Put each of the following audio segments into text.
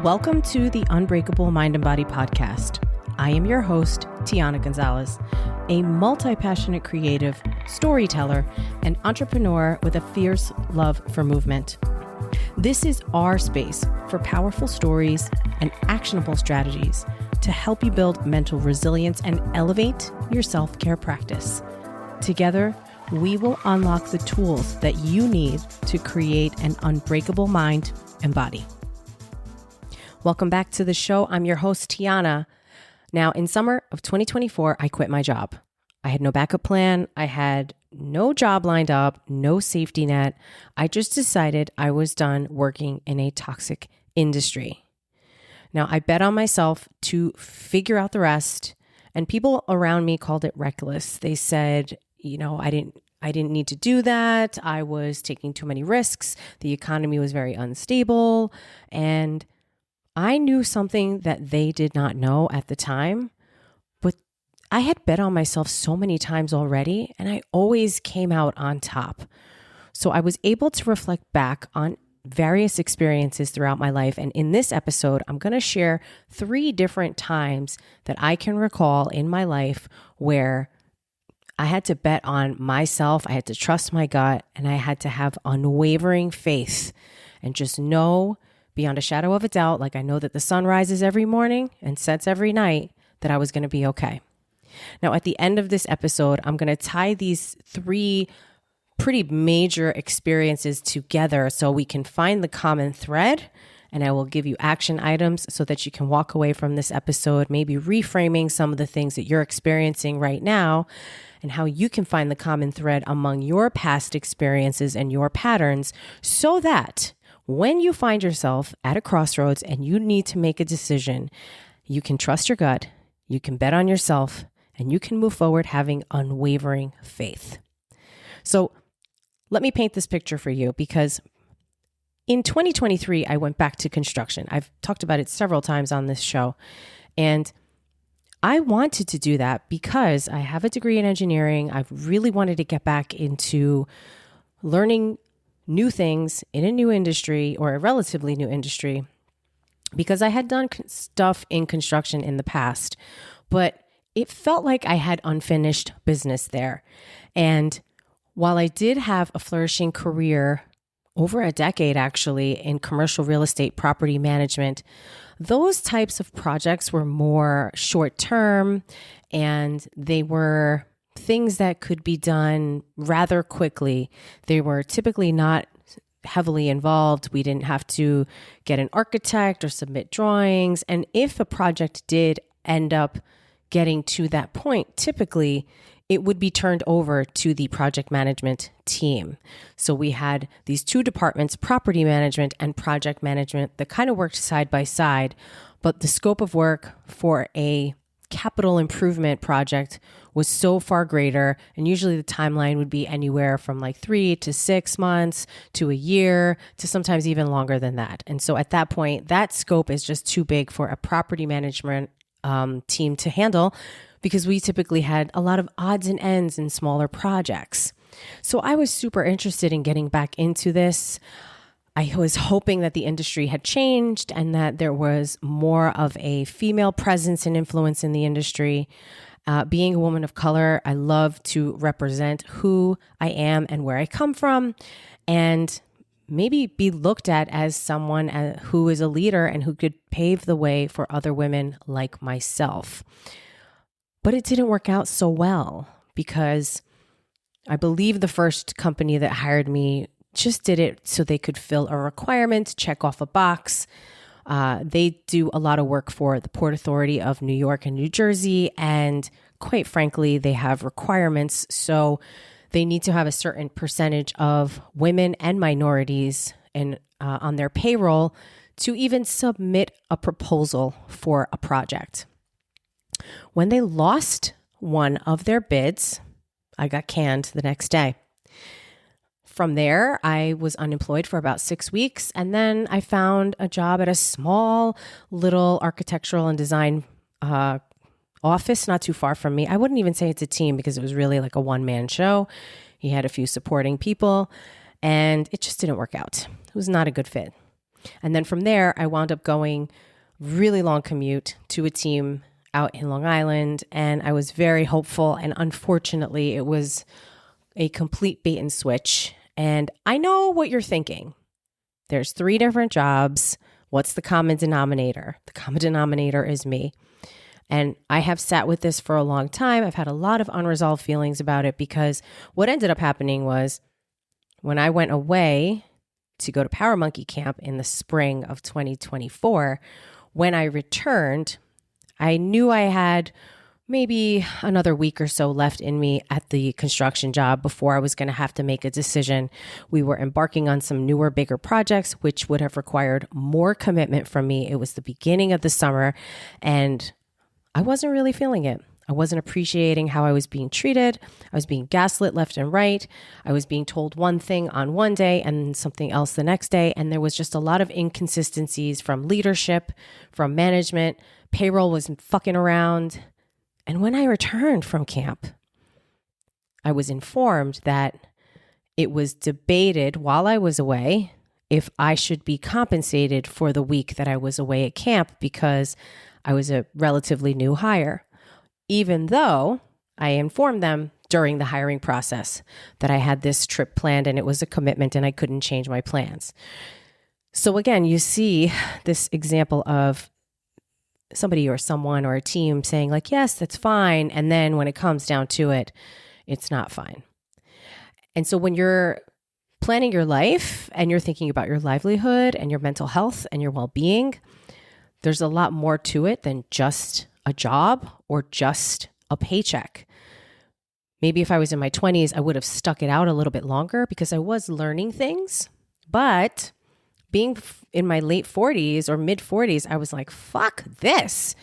Welcome to the Unbreakable Mind and Body podcast. I am your host, Tiana Gonzalez, a multi-passionate creative, storyteller, and entrepreneur with a fierce love for movement. This is our space for powerful stories and actionable strategies to help you build mental resilience and elevate your self-care practice. Together, we will unlock the tools that you need to create an unbreakable mind and body. Welcome back to the show. I'm your host, Tiana. Now, in summer of 2024, I quit my job. I had no backup plan. I had no job lined up, no safety net. I just decided I was done working in a toxic industry. Now, I bet on myself to figure out the rest, and people around me called it reckless. They said, I didn't need to do that. I was taking too many risks. The economy was very unstable, and I knew something that they did not know at the time, but I had bet on myself so many times already, and I always came out on top. So I was able to reflect back on various experiences throughout my life. And in this episode, I'm going to share 3 different times that I can recall in my life where I had to bet on myself, I had to trust my gut, and I had to have unwavering faith and just know beyond a shadow of a doubt, like I know that the sun rises every morning and sets every night, that I was going to be okay. Now, at the end of this episode, I'm going to tie these 3 pretty major experiences together so we can find the common thread, and I will give you action items so that you can walk away from this episode, maybe reframing some of the things that you're experiencing right now and how you can find the common thread among your past experiences and your patterns so that when you find yourself at a crossroads and you need to make a decision, you can trust your gut, you can bet on yourself, and you can move forward having unwavering faith. So let me paint this picture for you, because in 2023, I went back to construction. I've talked about it several times on this show, and I wanted to do that because I have a degree in engineering. I've really wanted to get back into learning new things in a new industry, or a relatively new industry, because I had done stuff in construction in the past, but it felt like I had unfinished business there. And while I did have a flourishing career over a decade, actually, in commercial real estate property management, those types of projects were more short-term, and they were things that could be done rather quickly. They were typically not heavily involved. We didn't have to get an architect or submit drawings. And if a project did end up getting to that point, typically it would be turned over to the project management team. So we had these 2 departments, property management and project management, that kind of worked side by side, but the scope of work for a capital improvement project was so far greater. And usually the timeline would be anywhere from like 3 to 6 months to a year to sometimes even longer than that. And so at that point, that scope is just too big for a property management team to handle, because we typically had a lot of odds and ends in smaller projects. So I was super interested in getting back into this. I was hoping that the industry had changed and that there was more of a female presence and influence in the industry. Being a woman of color, I love to represent who I am and where I come from, and maybe be looked at as someone who is a leader and who could pave the way for other women like myself. But it didn't work out so well, because I believe the first company that hired me just did it so they could fill a requirement, check off a box. They do a lot of work for the Port Authority of New York and New Jersey, and quite frankly, they have requirements. So they need to have a certain percentage of women and minorities on their payroll to even submit a proposal for a project. When they lost one of their bids, I got canned the next day. From there, I was unemployed for about 6 weeks, and then I found a job at a small little architectural and design office not too far from me. I wouldn't even say it's a team, because it was really like a one-man show. He had a few supporting people, and it just didn't work out. It was not a good fit. And then from there, I wound up going really long commute to a team out in Long Island. And I was very hopeful. And unfortunately, it was a complete bait and switch. And I know what you're thinking. There's 3 different jobs. What's the common denominator? The common denominator is me. And I have sat with this for a long time. I've had a lot of unresolved feelings about it because what ended up happening was when I went away to go to Power Monkey Camp in the spring of 2024, when I returned, I knew I had maybe another week or so left in me at the construction job before I was going to have to make a decision. We were embarking on some newer, bigger projects, which would have required more commitment from me. It was the beginning of the summer, and I wasn't really feeling it. I wasn't appreciating how I was being treated. I was being gaslit left and right. I was being told one thing on one day and something else the next day. And there was just a lot of inconsistencies from leadership, from management. Payroll was fucking around. And when I returned from camp, I was informed that it was debated while I was away if I should be compensated for the week that I was away at camp because I was a relatively new hire, even though I informed them during the hiring process that I had this trip planned and it was a commitment and I couldn't change my plans. So again, you see this example of somebody or someone or a team saying like, yes, that's fine. And then when it comes down to it, it's not fine. And so when you're planning your life and you're thinking about your livelihood and your mental health and your well-being, there's a lot more to it than just a job or just a paycheck. Maybe if I was in my 20s, I would have stuck it out a little bit longer because I was learning things. But being in my late 40s or mid 40s, I was like, fuck this.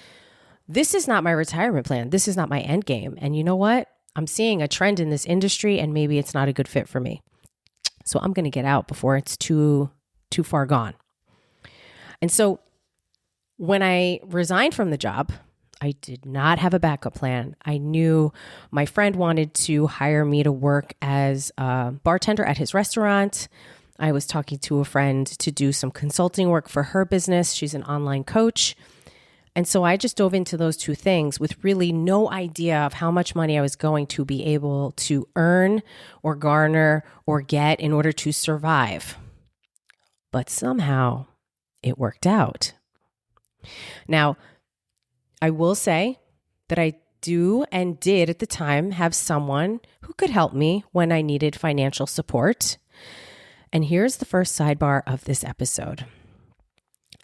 This is not my retirement plan. This is not my end game. And you know what? I'm seeing a trend in this industry and maybe it's not a good fit for me. So I'm going to get out before it's too far gone. And so when I resigned from the job, I did not have a backup plan. I knew my friend wanted to hire me to work as a bartender at his restaurant. I was talking to a friend to do some consulting work for her business. She's an online coach. And so I just dove into those 2 things with really no idea of how much money I was going to be able to earn or garner or get in order to survive. But somehow it worked out. Now, I will say that I do and did at the time have someone who could help me when I needed financial support. And here's the first sidebar of this episode.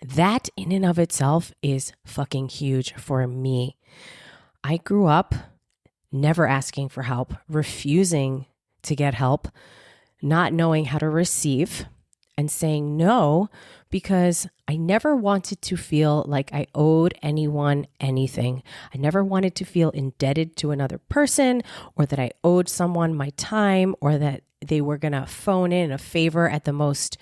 That in and of itself is fucking huge for me. I grew up never asking for help, refusing to get help, not knowing how to receive, and saying no because I never wanted to feel like I owed anyone anything. I never wanted to feel indebted to another person or that I owed someone my time or that they were going to phone in a favor at the most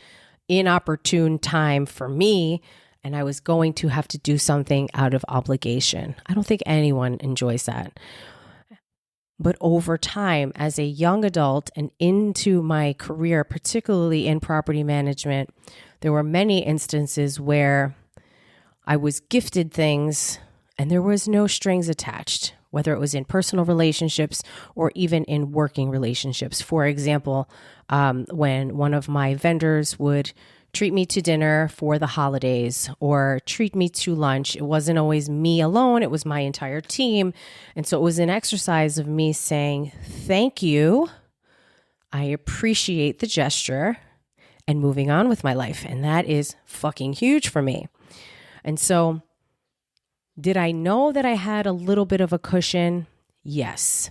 inopportune time for me and I was going to have to do something out of obligation. I don't think anyone enjoys that. But over time, as a young adult and into my career, particularly in property management, there were many instances where I was gifted things and there was no strings attached, whether it was in personal relationships or even in working relationships. For example, when one of my vendors would treat me to dinner for the holidays or treat me to lunch, it wasn't always me alone, it was my entire team. And so it was an exercise of me saying, thank you, I appreciate the gesture, and moving on with my life. And that is fucking huge for me. And so did I know that I had a little bit of a cushion? Yes.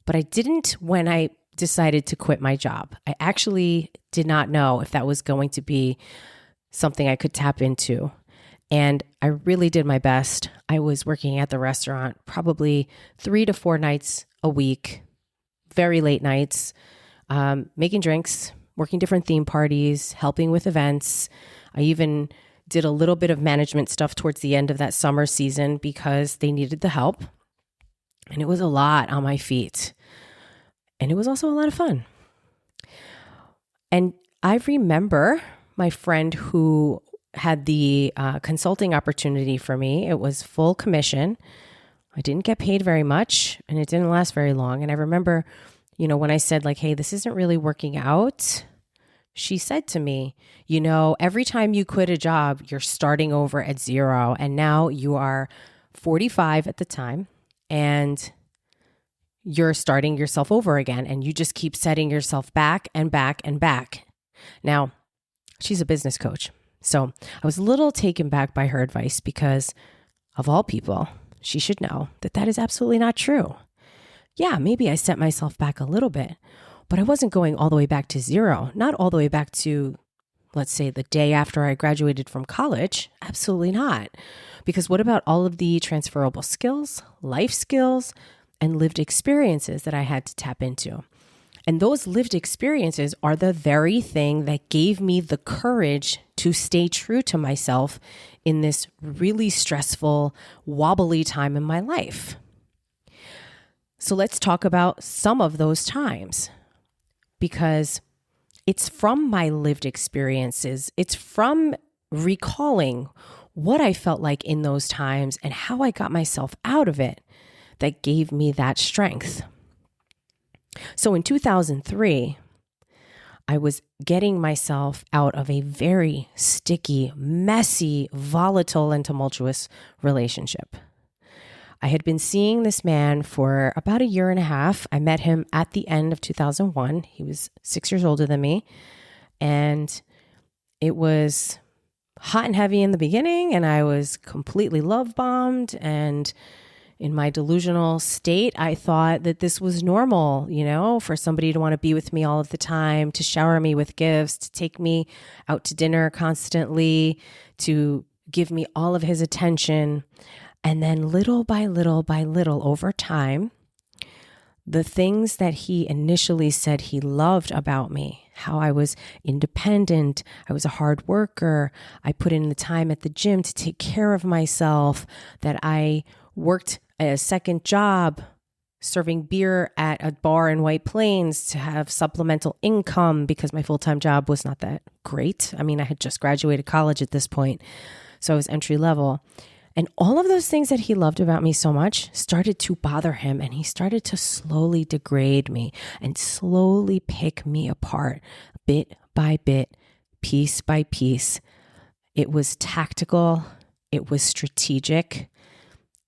But I didn't when I decided to quit my job. I actually did not know if that was going to be something I could tap into. And I really did my best. I was working at the restaurant probably 3 to 4 nights a week, very late nights, making drinks, working different theme parties, helping with events. I even did a little bit of management stuff towards the end of that summer season because they needed the help. And it was a lot on my feet. And it was also a lot of fun. And I remember my friend who had the consulting opportunity for me. It was full commission. I didn't get paid very much and it didn't last very long. And I remember, when I said like, hey, this isn't really working out, she said to me, every time you quit a job, you're starting over at zero. And now you are 45 at the time and you're starting yourself over again. And you just keep setting yourself back and back and back. Now, she's a business coach. So I was a little taken back by her advice because of all people, she should know that that is absolutely not true. Yeah, maybe I set myself back a little bit, but I wasn't going all the way back to zero, not all the way back to, let's say, the day after I graduated from college. Absolutely not. Because what about all of the transferable skills, life skills, and lived experiences that I had to tap into? And those lived experiences are the very thing that gave me the courage to stay true to myself in this really stressful, wobbly time in my life. So let's talk about some of those times, because it's from my lived experiences. It's from recalling what I felt like in those times and how I got myself out of it that gave me that strength. So in 2003, I was getting myself out of a very sticky, messy, volatile, and tumultuous relationship. I had been seeing this man for about a year and a half. I met him at the end of 2001. He was 6 years older than me. And it was hot and heavy in the beginning, and I was completely love bombed. And in my delusional state, I thought that this was normal, for somebody to want to be with me all of the time, to shower me with gifts, to take me out to dinner constantly, to give me all of his attention. And then little by little by little over time, the things that he initially said he loved about me, how I was independent, I was a hard worker, I put in the time at the gym to take care of myself, that I worked a second job serving beer at a bar in White Plains to have supplemental income because my full-time job was not that great. I mean, I had just graduated college at this point, so I was entry level. And all of those things that he loved about me so much started to bother him, and he started to slowly degrade me and slowly pick me apart bit by bit, piece by piece. It was tactical. It was strategic.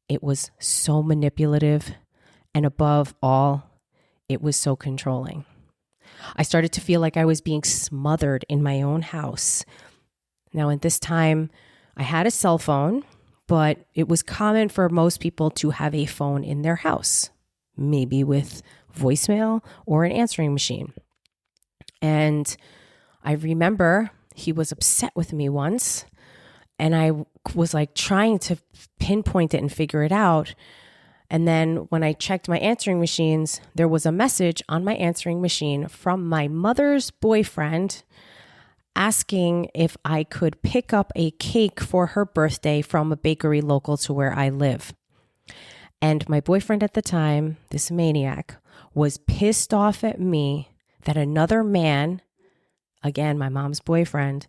It was so manipulative. And above all, it was so controlling. I started to feel like I was being smothered in my own house. Now, at this time, I had a cell phone, but it was common for most people to have a phone in their house, maybe with voicemail or an answering machine. And I remember he was upset with me once, and I was like trying to pinpoint it and figure it out. And then when I checked my answering machines, there was a message on my answering machine from my mother's boyfriend asking if I could pick up a cake for her birthday from a bakery local to where I live. And my boyfriend at the time, this maniac, was pissed off at me that another man, again, my mom's boyfriend,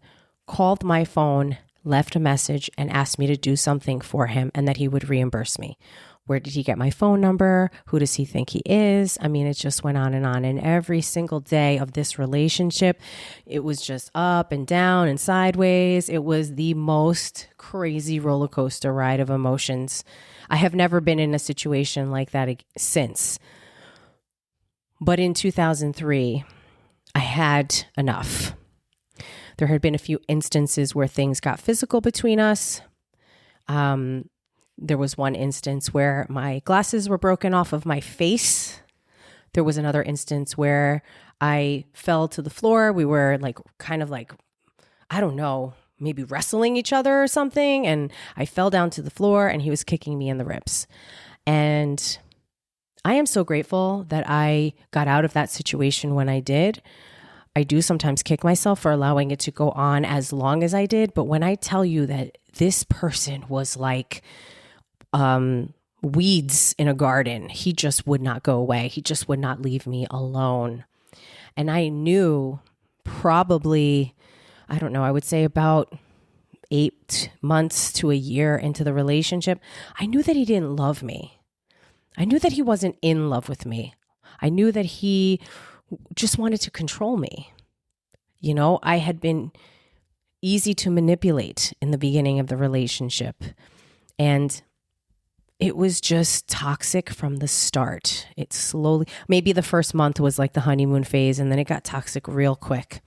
called my phone, left a message, and asked me to do something for him and that he would reimburse me. Where did he get my phone number? Who does he think he is? I mean, it just went on. And every single day of this relationship, it was just up and down and sideways. It was the most crazy roller coaster ride of emotions. I have never been in a situation like that since. But in 2003, I had enough. There had been a few instances where things got physical between us. There was one instance where my glasses were broken off of my face. There was another instance where I fell to the floor. We were I don't know, maybe wrestling each other or something. And I fell down to the floor and he was kicking me in the ribs. And I am so grateful that I got out of that situation when I did. I do sometimes kick myself for allowing it to go on as long as I did. But when I tell you that this person was like weeds in a garden, he just would not go away. He just would not leave me alone. And I knew probably, I don't know, I would say about 8 months to a year into the relationship, I knew that he didn't love me. I knew that he wasn't in love with me. I knew that he just wanted to control me. You know, I had been easy to manipulate in the beginning of the relationship. And it was just toxic from the start. It slowly, maybe the first month was like the honeymoon phase, and then it got toxic real quick.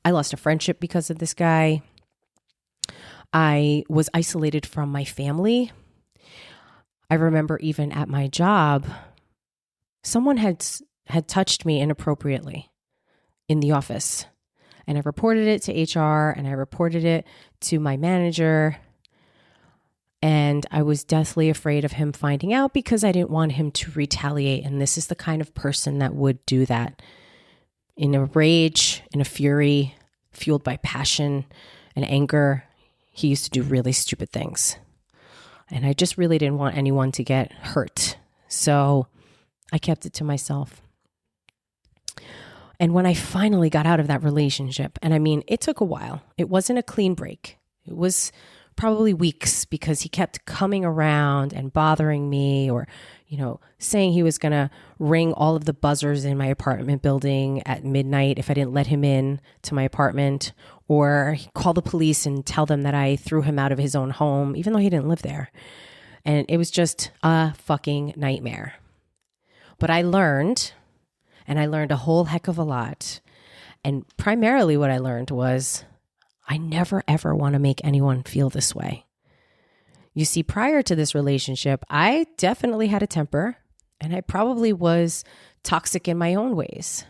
I lost a friendship because of this guy. I was isolated from my family. I remember even at my job, someone had touched me inappropriately in the office. And I reported it to HR and I reported it to my manager. And I was deathly afraid of him finding out because I didn't want him to retaliate. And this is the kind of person that would do that in a rage, in a fury, fueled by passion and anger. He used to do really stupid things. And I just really didn't want anyone to get hurt. So I kept it to myself. And when I finally got out of that relationship, and I mean, it took a while. It wasn't a clean break. It was probably weeks because he kept coming around and bothering me, or, you know, saying he was going to ring all of the buzzers in my apartment building at midnight if I didn't let him in to my apartment, or call the police and tell them that I threw him out of his own home, even though he didn't live there. And it was just a fucking nightmare. But I learned, and I learned a whole heck of a lot. And primarily what I learned was I never, ever want to make anyone feel this way. You see, prior to this relationship, I definitely had a temper, and I probably was toxic in my own ways.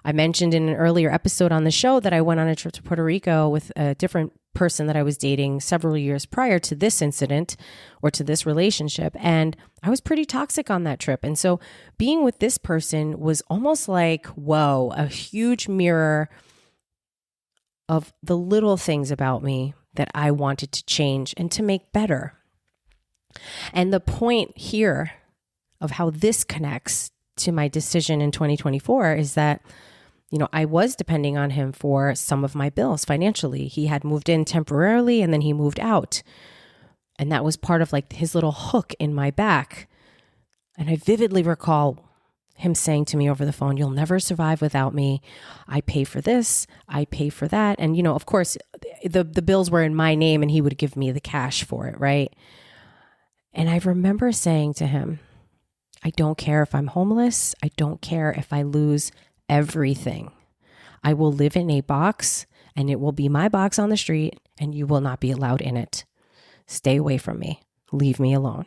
I mentioned in an earlier episode on the show that I went on a trip to Puerto Rico with a different person that I was dating several years prior to this incident or to this relationship. And I was pretty toxic on that trip. And so being with this person was almost like, whoa, a huge mirror of the little things about me that I wanted to change and to make better. And the point here of how this connects to my decision in 2024 is that, you know, I was depending on him for some of my bills financially. He had moved in temporarily and then he moved out. And that was part of like his little hook in my back. And I vividly recall him saying to me over the phone, "You'll never survive without me. I pay for this, I pay for that." And, you know, of course, the bills were in my name and he would give me the cash for it, right? And I remember saying to him, I don't care if I'm homeless. I don't care if I lose everything. I will live in a box and it will be my box on the street and you will not be allowed in it. Stay away from me. Leave me alone.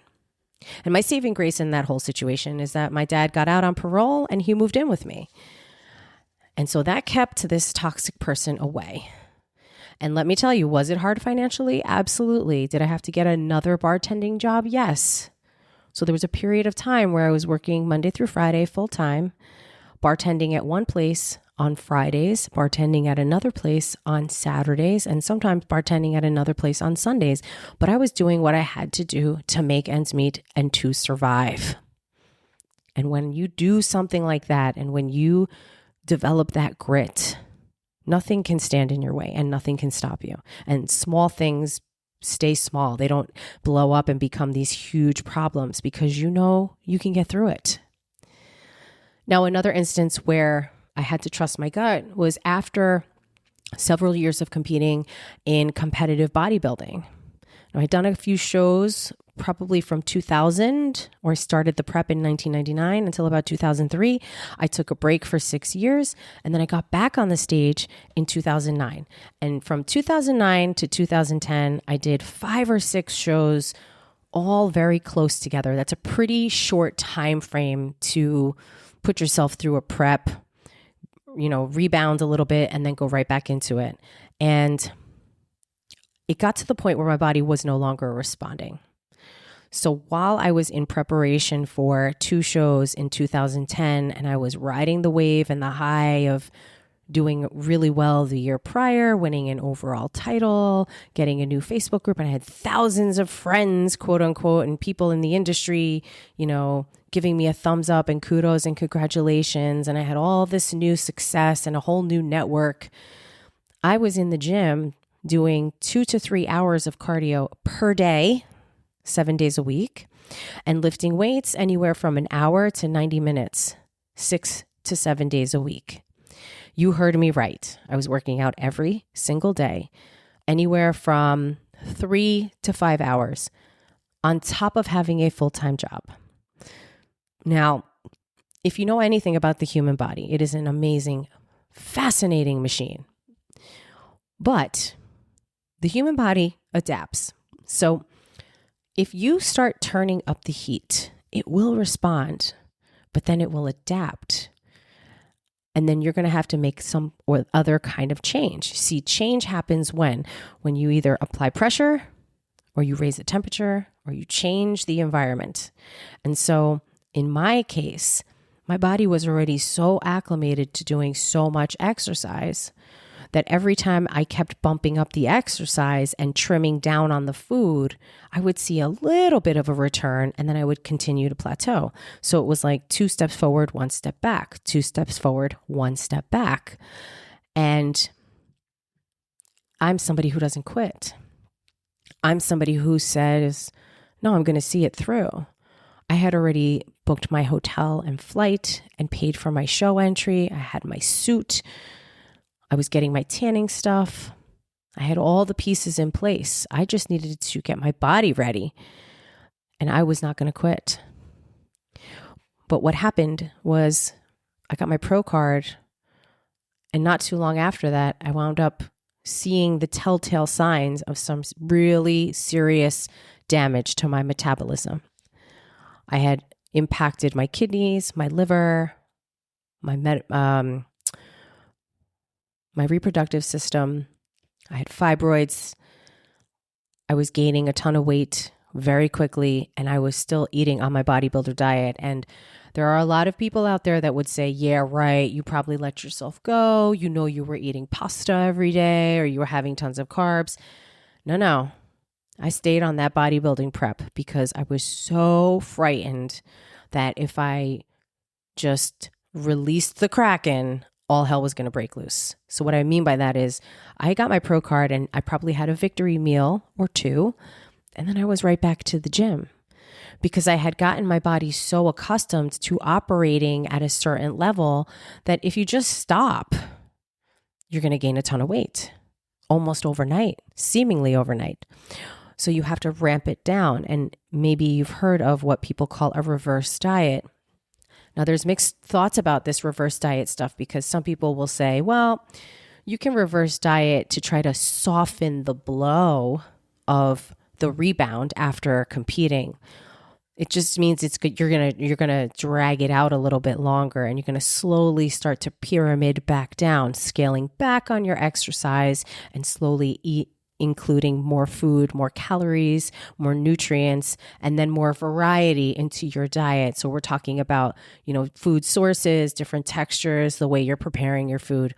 And my saving grace in that whole situation is that my dad got out on parole and he moved in with me. And so that kept this toxic person away. And let me tell you, was it hard financially? Absolutely. Did I have to get another bartending job? Yes. So there was a period of time where I was working Monday through Friday full time, bartending at one place on Fridays, bartending at another place on Saturdays, and sometimes bartending at another place on Sundays. But I was doing what I had to do to make ends meet and to survive. And when you do something like that, and when you develop that grit, nothing can stand in your way and nothing can stop you. And small things stay small. They don't blow up and become these huge problems because you know you can get through it. Now, another instance where I had to trust my gut was after several years of competing in competitive bodybuilding. Now, I'd done a few shows probably from 2000, or I started the prep in 1999 until about 2003. I took a break for 6 years, and then I got back on the stage in 2009. And from 2009 to 2010, I did 5 or 6 shows, all very close together. That's a pretty short time frame to put yourself through a prep, you know, rebound a little bit, and then go right back into it. And it got to the point where my body was no longer responding. So while I was in preparation for 2 shows in 2010, and I was riding the wave and the high of doing really well the year prior, winning an overall title, getting a new Facebook group, and I had thousands of friends, quote unquote, and people in the industry, you know, giving me a thumbs up and kudos and congratulations. And I had all this new success and a whole new network. I was in the gym doing 2 to 3 hours of cardio per day, 7 days a week, and lifting weights anywhere from an hour to 90 minutes, 6 to 7 days a week. You heard me right. I was working out every single day, anywhere from 3 to 5 hours, on top of having a full-time job. Now, if you know anything about the human body, it is an amazing, fascinating machine. But the human body adapts. So if you start turning up the heat, it will respond, but then it will adapt. And then you're going to have to make some or other kind of change. See, change happens when you either apply pressure or you raise the temperature or you change the environment. And so in my case, my body was already so acclimated to doing so much exercise that every time I kept bumping up the exercise and trimming down on the food, I would see a little bit of a return and then I would continue to plateau. So it was like 2 steps forward, 1 step back, 2 steps forward, 1 step back. And I'm somebody who doesn't quit. I'm somebody who says, no, I'm going to see it through. I had already booked my hotel and flight and paid for my show entry. I had my suit. I was getting my tanning stuff. I had all the pieces in place. I just needed to get my body ready. And I was not going to quit. But what happened was I got my pro card. And not too long after that, I wound up seeing the telltale signs of some really serious damage to my metabolism. I had impacted my kidneys, my liver, my reproductive system. I had fibroids. I was gaining a ton of weight very quickly, and I was still eating on my bodybuilder diet. And there are a lot of people out there that would say, yeah, right, you probably let yourself go. You know, you were eating pasta every day or you were having tons of carbs. No. I stayed on that bodybuilding prep because I was so frightened that if I just released the Kraken, all hell was going to break loose. So what I mean by that is I got my pro card and I probably had a victory meal or 2. And then I was right back to the gym because I had gotten my body so accustomed to operating at a certain level that if you just stop, you're going to gain a ton of weight almost overnight, seemingly overnight. So you have to ramp it down. And maybe you've heard of what people call a reverse diet. Now, there's mixed thoughts about this reverse diet stuff because some people will say, well, you can reverse diet to try to soften the blow of the rebound after competing. It just means it's good. You're gonna drag it out a little bit longer, and you're gonna slowly start to pyramid back down, scaling back on your exercise and slowly including more food, more calories, more nutrients, and then more variety into your diet. So we're talking about, food sources, different textures, the way you're preparing your food.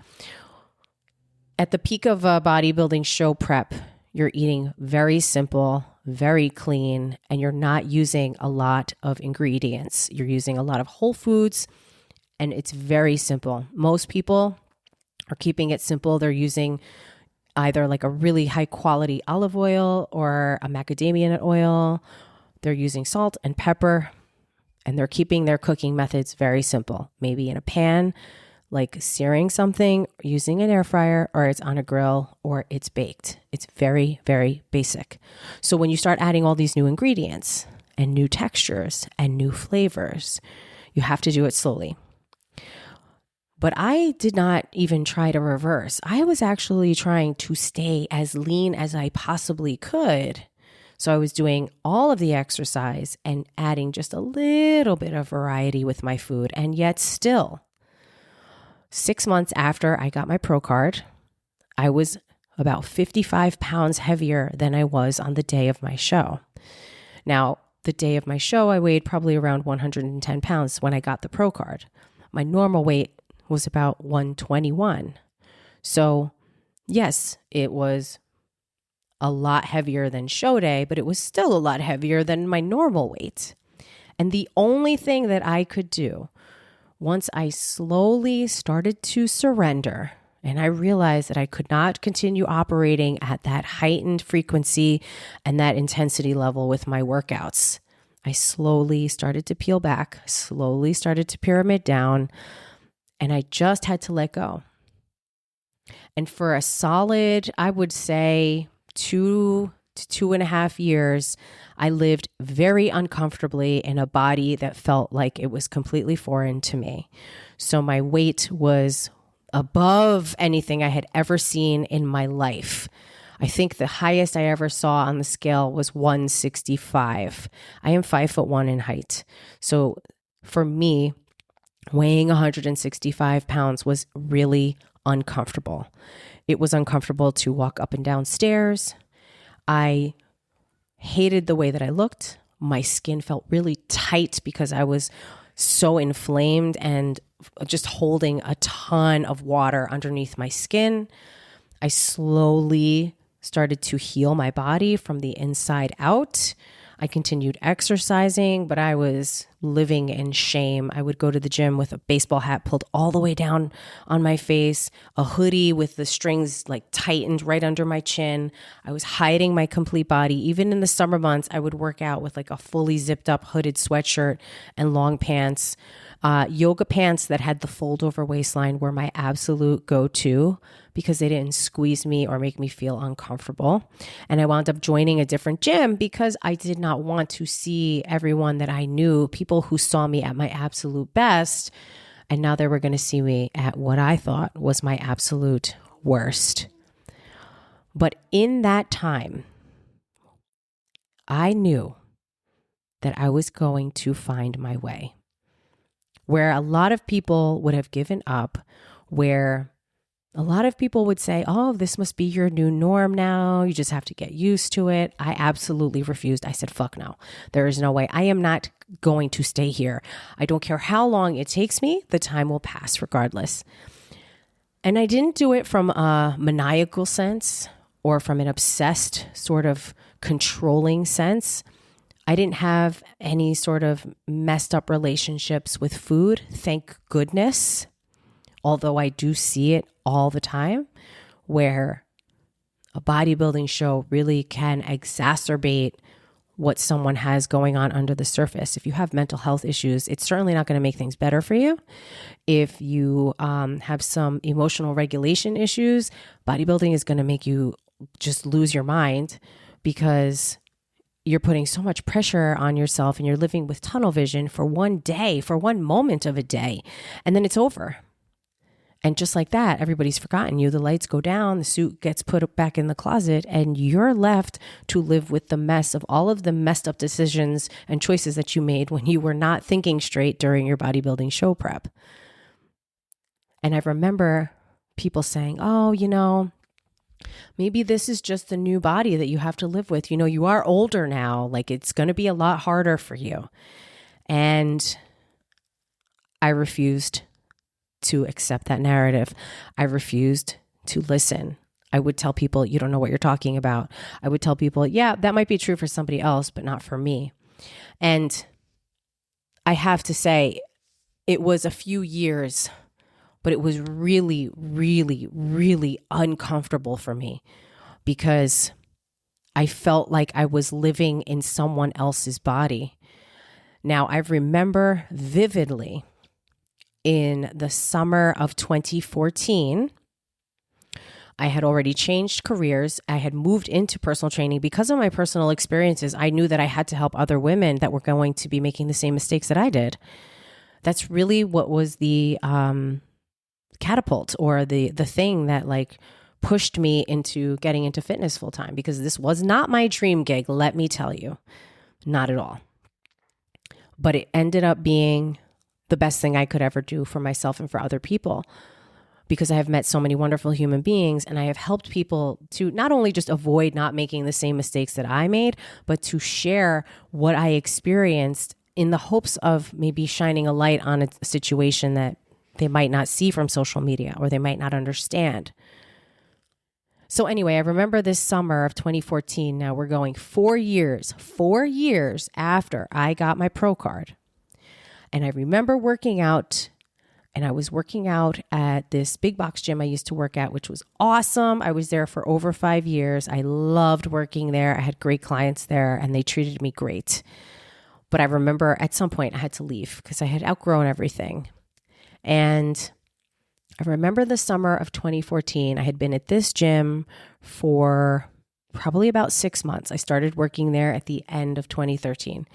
At the peak of a bodybuilding show prep, you're eating very simple, very clean, and you're not using a lot of ingredients. You're using a lot of whole foods, and it's very simple. Most people are keeping it simple. They're using either like a really high quality olive oil or a macadamia nut oil. They're using salt and pepper, and they're keeping their cooking methods very simple. Maybe in a pan, like searing something, using an air fryer, or it's on a grill, or it's baked. It's very, very basic. So when you start adding all these new ingredients and new textures and new flavors, you have to do it slowly. But I did not even try to reverse. I was actually trying to stay as lean as I possibly could. So I was doing all of the exercise and adding just a little bit of variety with my food. And yet still, 6 months after I got my pro card, I was about 55 pounds heavier than I was on the day of my show. Now, the day of my show, I weighed probably around 110 pounds when I got the pro card. My normal weight was about 121. So yes, it was a lot heavier than show day, but it was still a lot heavier than my normal weight. And the only thing that I could do once I slowly started to surrender And I realized that I could not continue operating at that heightened frequency and that intensity level with my workouts. I slowly started to peel back, slowly started to pyramid down, and I just had to let go. And for a solid, I would say 2 to 2.5 years, I lived very uncomfortably in a body that felt like it was completely foreign to me. So my weight was above anything I had ever seen in my life. I think the highest I ever saw on the scale was 165. I am 5'1" in height. So for me, weighing 165 pounds was really uncomfortable. It was uncomfortable to walk up and down stairs. I hated the way that I looked. My skin felt really tight because I was so inflamed and just holding a ton of water underneath my skin. I slowly started to heal my body from the inside out. I continued exercising, but I was living in shame. I would go to the gym with a baseball hat pulled all the way down on my face, a hoodie with the strings like tightened right under my chin. I was hiding my complete body. Even in the summer months, I would work out with like a fully zipped up hooded sweatshirt and long pants. Yoga pants that had the fold over waistline were my absolute go-to because they didn't squeeze me or make me feel uncomfortable. And I wound up joining a different gym because I did not want to see everyone that I knew, people who saw me at my absolute best, and now they were going to see me at what I thought was my absolute worst. But in that time, I knew that I was going to find my way. Where a lot of people would have given up, where a lot of people would say, oh, this must be your new norm now. You just have to get used to it. I absolutely refused. I said, fuck no. There is no way. I am not going to stay here. I don't care how long it takes me. The time will pass regardless. And I didn't do it from a maniacal sense or from an obsessed sort of controlling sense. I didn't have any sort of messed up relationships with food, thank goodness. Although I do see it all the time where a bodybuilding show really can exacerbate what someone has going on under the surface. If you have mental health issues, it's certainly not going to make things better for you. If you have some emotional regulation issues, bodybuilding is going to make you just lose your mind because you're putting so much pressure on yourself and you're living with tunnel vision for one day, for one moment of a day, and then it's over. And just like that, everybody's forgotten you. The lights go down, the suit gets put back in the closet, and you're left to live with the mess of all of the messed up decisions and choices that you made when you were not thinking straight during your bodybuilding show prep. And I remember people saying, oh, maybe this is just the new body that you have to live with. You are older now. Like, it's going to be a lot harder for you. And I refused to accept that narrative. I refused to listen. I would tell people, you don't know what you're talking about. I would tell people, yeah, that might be true for somebody else, but not for me. And I have to say, it was a few years, but it was really, really, really uncomfortable for me because I felt like I was living in someone else's body. Now, I remember vividly in the summer of 2014, I had already changed careers. I had moved into personal training because of my personal experiences. I knew that I had to help other women that were going to be making the same mistakes that I did. That's really what was the catapult or the thing that like pushed me into getting into fitness full time, because this was not my dream gig, let me tell you, not at all. But it ended up being the best thing I could ever do for myself and for other people, because I have met so many wonderful human beings and I have helped people to not only just avoid not making the same mistakes that I made, but to share what I experienced in the hopes of maybe shining a light on a situation that they might not see from social media or they might not understand. So anyway, I remember this summer of 2014, now we're going 4 years after I got my pro card. And I remember working out And I was working out at this big box gym I used to work at, which was awesome. I was there for over 5 years. I loved working there. I had great clients there and they treated me great. But I remember at some point I had to leave because I had outgrown everything. And I remember the summer of 2014, I had been at this gym for probably about 6 months. I started working there at the end of 2013.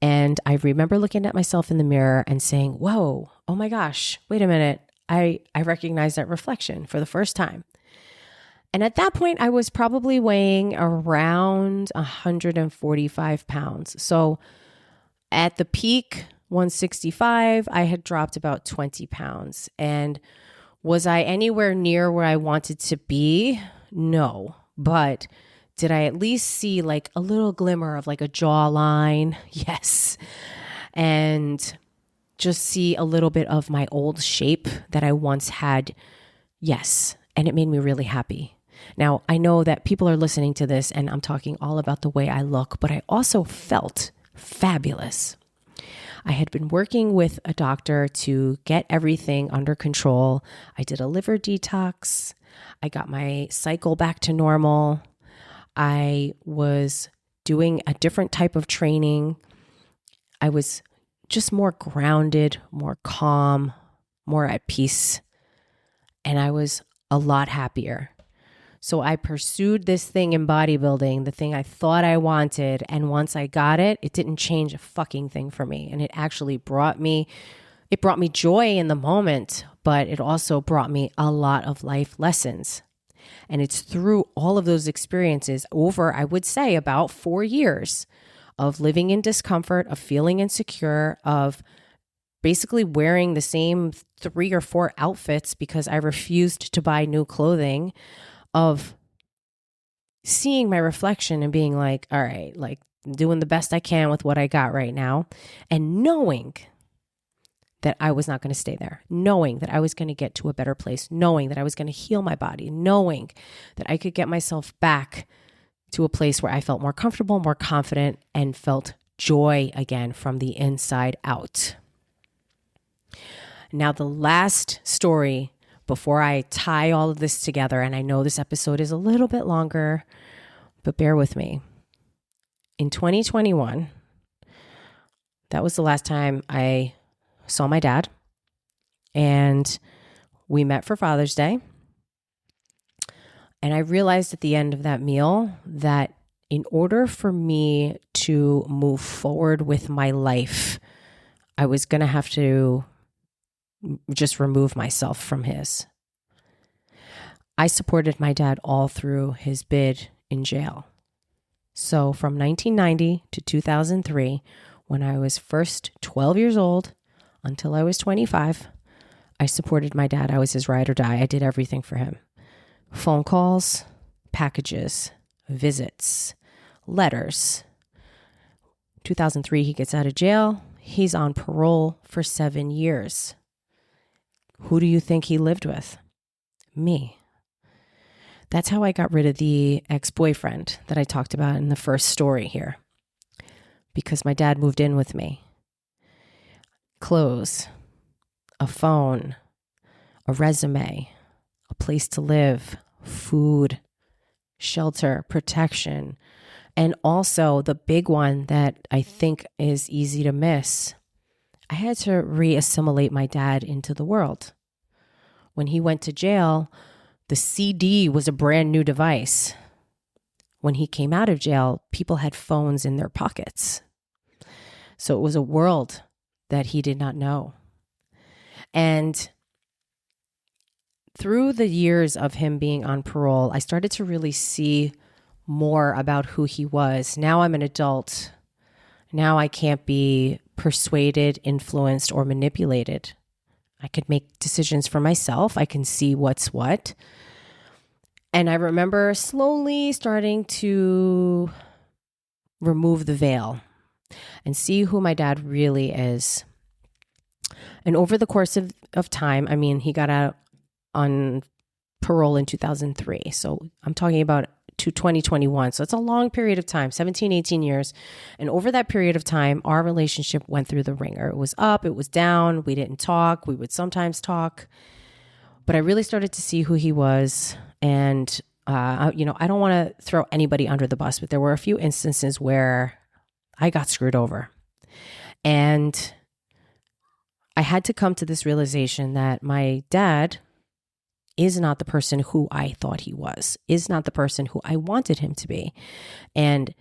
And I remember looking at myself in the mirror and saying, whoa, oh my gosh, wait a minute. I recognize that reflection for the first time. And at that point, I was probably weighing around 145 pounds. So at the peak, 165, I had dropped about 20 pounds. And was I anywhere near where I wanted to be? No. But did I at least see like a little glimmer of like a jawline? Yes. And just see a little bit of my old shape that I once had? Yes. And it made me really happy. Now, I know that people are listening to this and I'm talking all about the way I look, but I also felt fabulous. I had been working with a doctor to get everything under control. I did a liver detox. I got my cycle back to normal. I was doing a different type of training. I was just more grounded, more calm, more at peace. And I was a lot happier. So I pursued this thing in bodybuilding, the thing I thought I wanted. And once I got it, it didn't change a fucking thing for me. And it actually brought me joy in the moment, but it also brought me a lot of life lessons. And it's through all of those experiences over, I would say, about 4 years of living in discomfort, of feeling insecure, of basically wearing the same 3 or 4 outfits because I refused to buy new clothing, of seeing my reflection and being like, all right, like doing the best I can with what I got right now, and knowing that I was not going to stay there, knowing that I was going to get to a better place, knowing that I was going to heal my body, knowing that I could get myself back to a place where I felt more comfortable, more confident, and felt joy again from the inside out. Now, the last story before I tie all of this together, and I know this episode is a little bit longer, but bear with me. In 2021, that was the last time I saw my dad, and we met for Father's Day. And I realized at the end of that meal that in order for me to move forward with my life, I was going to have to just remove myself from his. I supported my dad all through his bid in jail. So from 1990 to 2003, when I was first 12 years old until I was 25, I supported my dad. I was his ride or die. I did everything for him. Phone calls, packages, visits, letters. 2003, he gets out of jail. He's on parole for 7 years. Who do you think he lived with? Me. That's how I got rid of the ex-boyfriend that I talked about in the first story here. Because my dad moved in with me. Clothes, a phone, a resume, a place to live, food, shelter, protection, and also the big one that I think is easy to miss. I had to re-assimilate my dad into the world. When he went to jail, the CD was a brand new device. When he came out of jail, people had phones in their pockets. So it was a world that he did not know. And through the years of him being on parole, I started to really see more about who he was. Now I'm an adult. Now I can't be persuaded, influenced, or manipulated. I could make decisions for myself. I can see what's what. And I remember slowly starting to remove the veil and see who my dad really is. And over the course of time, he got out on parole in 2003. So I'm talking about to 2021. So it's a long period of time, 17, 18 years. And over that period of time, our relationship went through the ringer. It was up, it was down. We didn't talk. We would sometimes talk. But I really started to see who he was. And, I don't want to throw anybody under the bus, but there were a few instances where I got screwed over. And I had to come to this realization that my dad is not the person who I thought he was, is not the person who I wanted him to be. And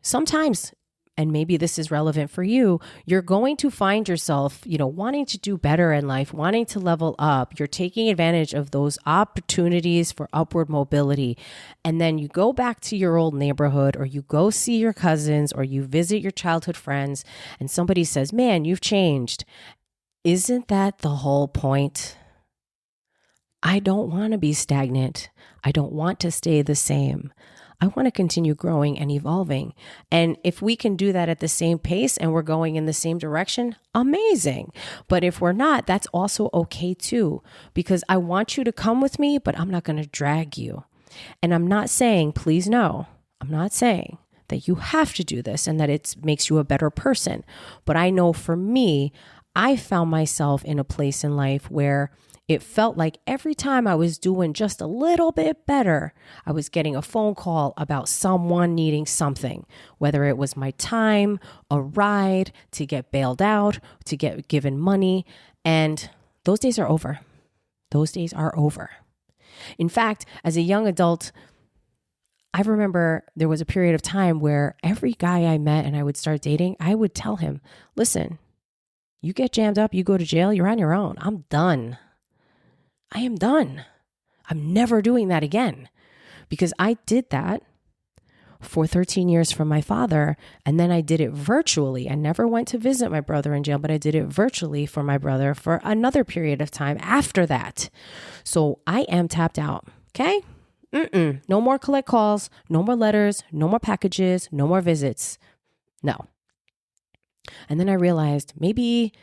sometimes, and maybe this is relevant for you, you're going to find yourself, wanting to do better in life, wanting to level up. You're taking advantage of those opportunities for upward mobility. And then you go back to your old neighborhood, or you go see your cousins, or you visit your childhood friends, and somebody says, "Man, you've changed." Isn't that the whole point? I don't want to be stagnant. I don't want to stay the same. I want to continue growing and evolving. And if we can do that at the same pace and we're going in the same direction, amazing. But if we're not, that's also okay too, because I want you to come with me, but I'm not going to drag you. And I'm not saying, please no, I'm not saying that you have to do this and that it makes you a better person. But I know for me, I found myself in a place in life where it felt like every time I was doing just a little bit better, I was getting a phone call about someone needing something, whether it was my time, a ride, to get bailed out, to get given money. And those days are over. Those days are over. In fact, as a young adult, I remember there was a period of time where every guy I met and I would start dating, I would tell him, listen, you get jammed up, you go to jail, you're on your own. I'm done. I am done. I'm never doing that again, because I did that for 13 years from my father. And then I did it virtually. I never went to visit my brother in jail, but I did it virtually for my brother for another period of time after that. So I am tapped out. Okay. No more collect calls, no more letters, no more packages, no more visits. No. And then I realized maybe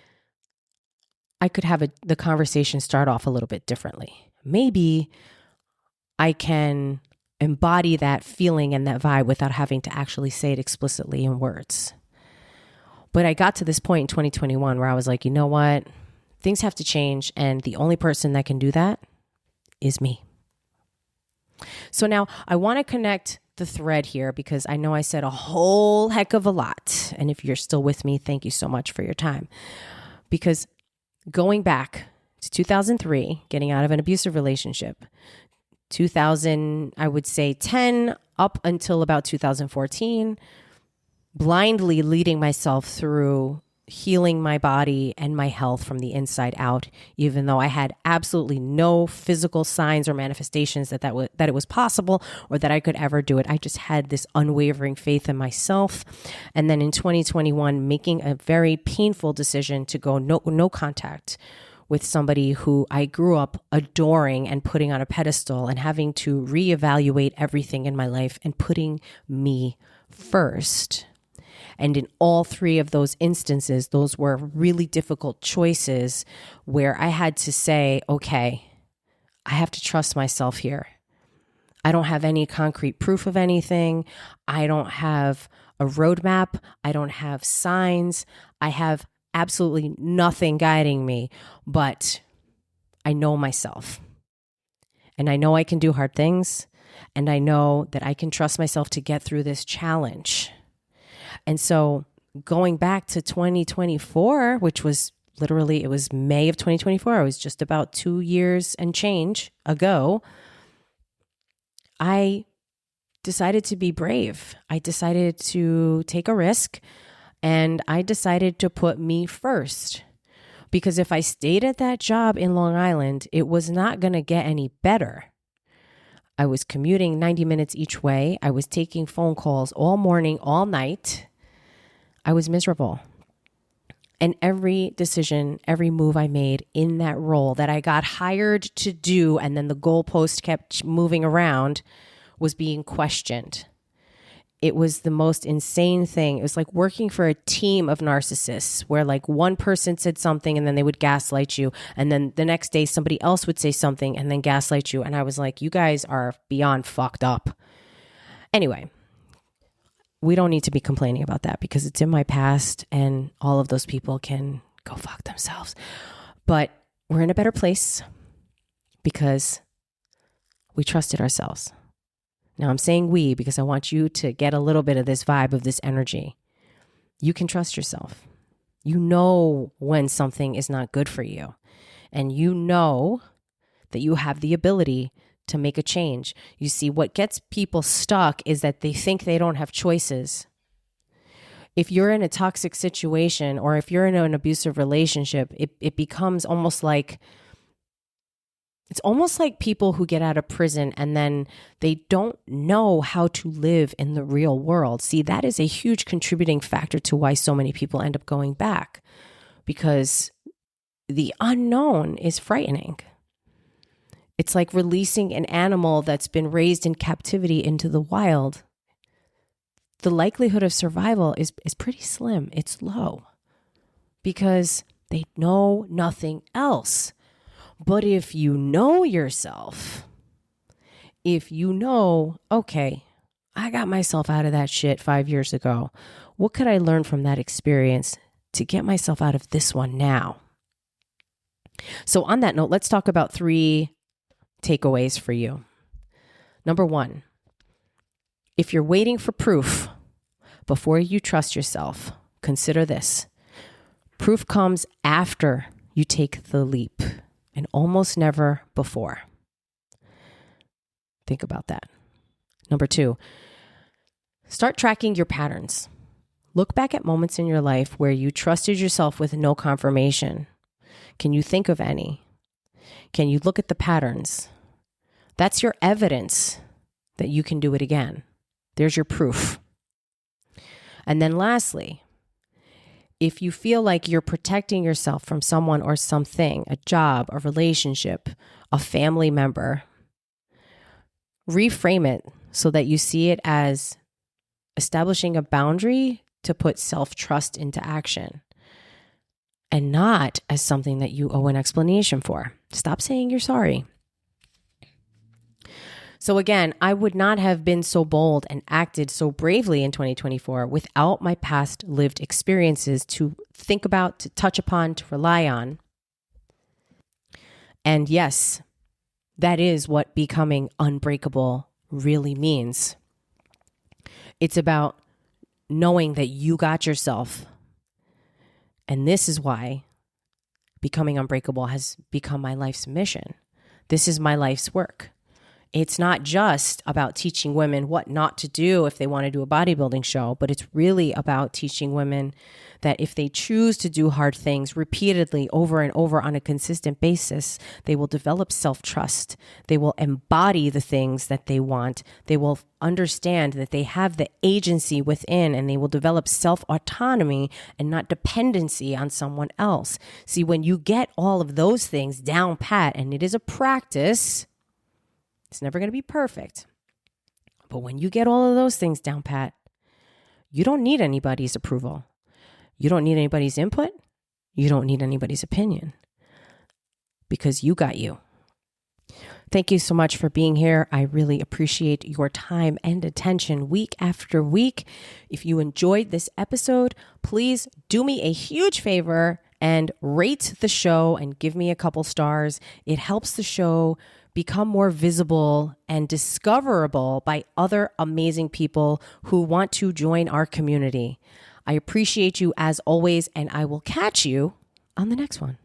I could have the conversation start off a little bit differently. Maybe I can embody that feeling and that vibe without having to actually say it explicitly in words. But I got to this point in 2021 where I was like, you know what? Things have to change. And the only person that can do that is me. So now I want to connect the thread here, because I know I said a whole heck of a lot. And if you're still with me, thank you so much for your time. Because going back to 2003, getting out of an abusive relationship, 2000, I would say 10 up until about 2014, blindly leading myself through healing my body and my health from the inside out, even though I had absolutely no physical signs or manifestations that it was possible or that I could ever do it. I just had this unwavering faith in myself. And then in 2021, making a very painful decision to go no contact with somebody who I grew up adoring and putting on a pedestal, and having to reevaluate everything in my life and putting me first. And in all three of those instances, those were really difficult choices where I had to say, okay, I have to trust myself here. I don't have any concrete proof of anything. I don't have a roadmap. I don't have signs. I have absolutely nothing guiding me, but I know myself. And I know I can do hard things. And I know that I can trust myself to get through this challenge. And so going back to 2024, which was literally, it was May of 2024. It was just about 2 years and change ago. I decided to be brave. I decided to take a risk, and I decided to put me first. Because if I stayed at that job in Long Island, it was not going to get any better. I was commuting 90 minutes each way. I was taking phone calls all morning, all night. I was miserable. And every decision, every move I made in that role that I got hired to do, and then the goalpost kept moving around, was being questioned. It was the most insane thing. It was like working for a team of narcissists where like one person said something and then they would gaslight you. And then the next day somebody else would say something and then gaslight you. And I was like, you guys are beyond fucked up. Anyway, we don't need to be complaining about that because it's in my past and all of those people can go fuck themselves. But we're in a better place because we trusted ourselves. Now I'm saying we because I want you to get a little bit of this vibe, of this energy. You can trust yourself. You know when something is not good for you. And you know that you have the ability to make a change. You see, what gets people stuck is that they think they don't have choices. If you're in a toxic situation or if you're in an abusive relationship, it becomes almost like, it's almost like people who get out of prison and then they don't know how to live in the real world. See, that is a huge contributing factor to why so many people end up going back, because the unknown is frightening. It's like releasing an animal that's been raised in captivity into the wild. The likelihood of survival is pretty slim. It's low because they know nothing else. But if you know yourself, if you know, okay, I got myself out of that shit 5 years ago. What could I learn from that experience to get myself out of this one now? So on that note, let's talk about 3 takeaways for you. Number 1, if you're waiting for proof before you trust yourself, consider this. Proof comes after you take the leap and almost never before. Think about that. Number 2, start tracking your patterns. Look back at moments in your life where you trusted yourself with no confirmation. Can you think of any? Can you look at the patterns? That's your evidence that you can do it again. There's your proof. And then lastly, if you feel like you're protecting yourself from someone or something, a job, a relationship, a family member, reframe it so that you see it as establishing a boundary to put self-trust into action and not as something that you owe an explanation for. Stop saying you're sorry. So again, I would not have been so bold and acted so bravely in 2024 without my past lived experiences to think about, to touch upon, to rely on. And yes, that is what becoming unbreakable really means. It's about knowing that you got yourself. And this is why becoming unbreakable has become my life's mission. This is my life's work. It's not just about teaching women what not to do if they want to do a bodybuilding show, but it's really about teaching women that if they choose to do hard things repeatedly over and over on a consistent basis, they will develop self-trust. They will embody the things that they want. They will understand that they have the agency within, and they will develop self-autonomy and not dependency on someone else. See, when you get all of those things down pat, and it is a practice, it's never going to be perfect. But when you get all of those things down pat, you don't need anybody's approval. You don't need anybody's input. You don't need anybody's opinion because you got you. Thank you so much for being here. I really appreciate your time and attention week after week. If you enjoyed this episode, please do me a huge favor and rate the show and give me a couple stars. It helps the show become more visible and discoverable by other amazing people who want to join our community. I appreciate you as always, and I will catch you on the next one.